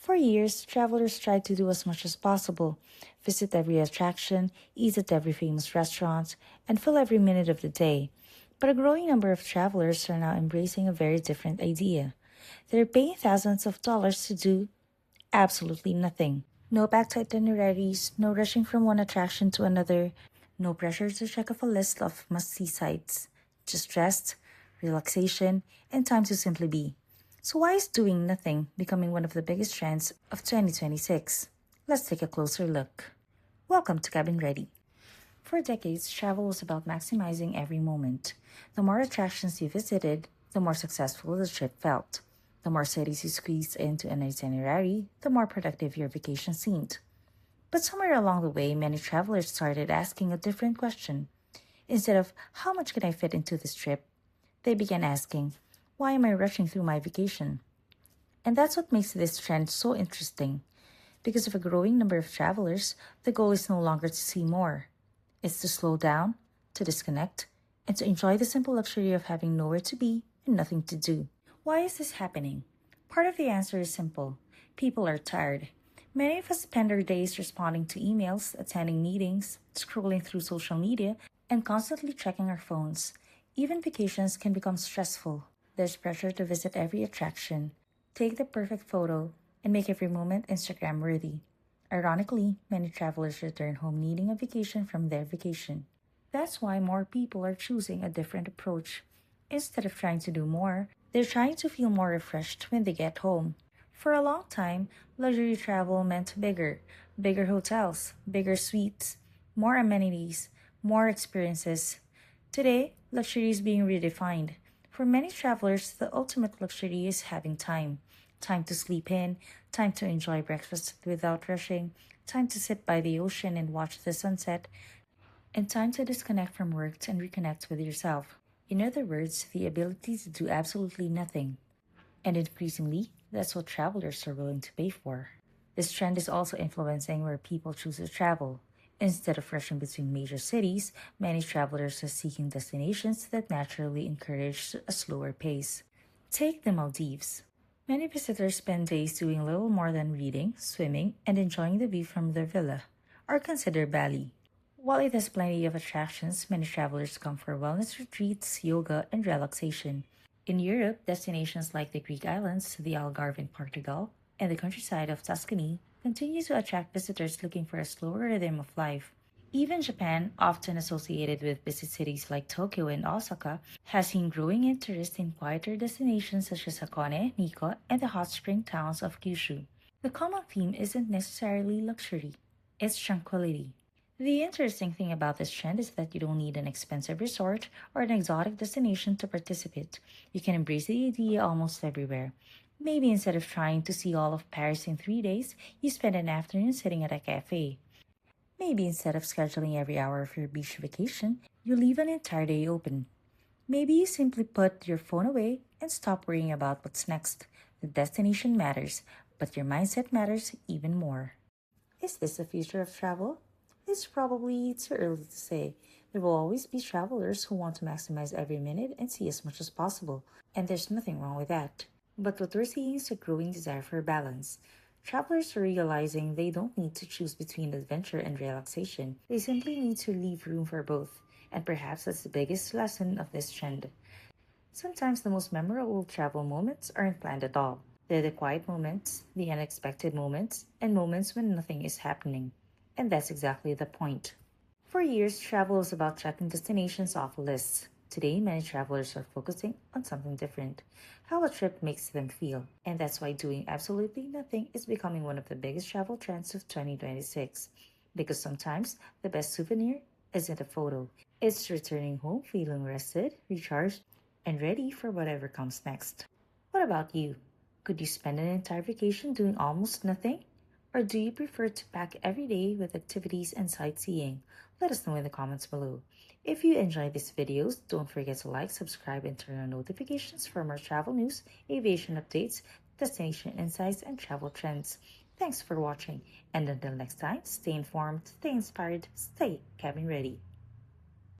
For years, travelers tried to do as much as possible, visit every attraction, eat at every famous restaurant, and fill every minute of the day. But a growing number of travelers are now embracing a very different idea. They're paying thousands of dollars to do absolutely nothing. No packed itineraries, no rushing from one attraction to another, no pressure to check off a list of must see sites. Just rest, relaxation, and time to simply be. So, why is doing nothing becoming one of the biggest trends of 2026? Let's take a closer look. Welcome to Cabin Ready. For decades, travel was about maximizing every moment. The more attractions you visited, the more successful the trip felt. The more cities you squeezed into an itinerary, the more productive your vacation seemed. But somewhere along the way, many travelers started asking a different question. Instead of, how much can I fit into this trip? They began asking, why am I rushing through my vacation? And that's what makes this trend so interesting. Because of a growing number of travelers, the goal is no longer to see more. It's to slow down, to disconnect, and to enjoy the simple luxury of having nowhere to be and nothing to do. Why is this happening? Part of the answer is simple. People are tired. Many of us spend our days responding to emails, attending meetings, scrolling through social media, and constantly checking our phones. Even vacations can become stressful. There's pressure to visit every attraction, take the perfect photo, and make every moment Instagram worthy. Ironically, many travelers return home needing a vacation from their vacation. That's why more people are choosing a different approach. Instead of trying to do more, they're trying to feel more refreshed when they get home. For a long time, luxury travel meant bigger hotels, bigger suites, more amenities, more experiences. Today, luxury is being redefined. For many travelers, the ultimate luxury is having time. Time to sleep in, time to enjoy breakfast without rushing, time to sit by the ocean and watch the sunset, and time to disconnect from work and reconnect with yourself. In other words, the ability to do absolutely nothing. And increasingly, that's what travelers are willing to pay for. This trend is also influencing where people choose to travel. Instead of rushing between major cities, many travelers are seeking destinations that naturally encourage a slower pace. Take the Maldives. Many visitors spend days doing little more than reading, swimming, and enjoying the view from their villa. Or consider Bali. While it has plenty of attractions, many travelers come for wellness retreats, yoga, and relaxation. In Europe, destinations like the Greek islands, the Algarve in Portugal, and the countryside of Tuscany continue to attract visitors looking for a slower rhythm of life. Even Japan, often associated with busy cities like Tokyo and Osaka, has seen growing interest in quieter destinations such as Hakone, Nikko, and the hot spring towns of Kyushu. The common theme isn't necessarily luxury, it's tranquility. The interesting thing about this trend is that you don't need an expensive resort or an exotic destination to participate. You can embrace the idea almost everywhere. Maybe instead of trying to see all of Paris in 3 days, you spend an afternoon sitting at a cafe. Maybe instead of scheduling every hour of your beach vacation, you leave an entire day open. Maybe you simply put your phone away and stop worrying about what's next. The destination matters, but your mindset matters even more. Is this the future of travel? It's probably too early to say. There will always be travelers who want to maximize every minute and see as much as possible, and there's nothing wrong with that. But what we're seeing is a growing desire for balance. Travelers are realizing they don't need to choose between adventure and relaxation. They simply need to leave room for both, and perhaps that's the biggest lesson of this trend. Sometimes the most memorable travel moments aren't planned at all. They're the quiet moments, the unexpected moments, and moments when nothing is happening. And that's exactly the point. For years, travel was about checking destinations off lists. Today, many travelers are focusing on something different, how a trip makes them feel. And that's why doing absolutely nothing is becoming one of the biggest travel trends of 2026. Because sometimes the best souvenir isn't a photo, it's returning home feeling rested, recharged, and ready for whatever comes next. What about you? Could you spend an entire vacation doing almost nothing? Or do you prefer to pack every day with activities and sightseeing? Let us know in the comments below. If you enjoyed these videos, don't forget to like, subscribe, and turn on notifications for more travel news, aviation updates, destination insights, and travel trends. Thanks for watching, and until next time, stay informed, stay inspired, stay cabin ready.